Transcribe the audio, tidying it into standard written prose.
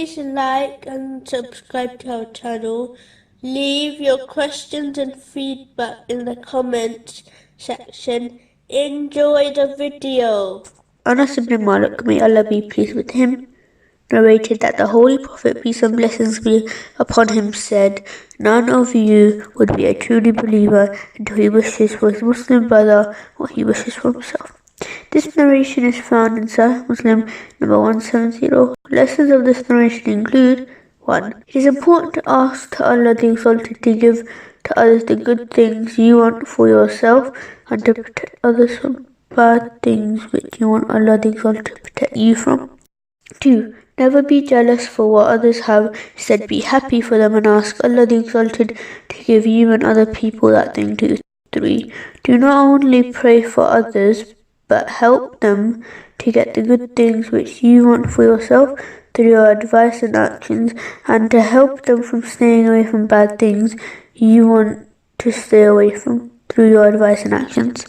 Please like and subscribe to our channel. Leave your questions and feedback in the comments section. Enjoy the video. Anas ibn Malik, may Allah be pleased with him, narrated that the Holy Prophet, peace and blessings be upon him, said, "None of you would be a truly believer until he wishes for his Muslim brother what he wishes for himself." This narration is found in Sahih Muslim number 170. Lessons of this narration include: 1. It is important to ask to Allah the Exalted to give to others the good things you want for yourself and to protect others from bad things which you want Allah the Exalted to protect you from. 2. Never be jealous for what others have, instead be happy for them and ask Allah the Exalted to give you and other people that thing too. 3. Do not only pray for others, but help them to get the good things which you want for yourself through your advice and actions, and to help them from staying away from bad things you want to stay away from through your advice and actions.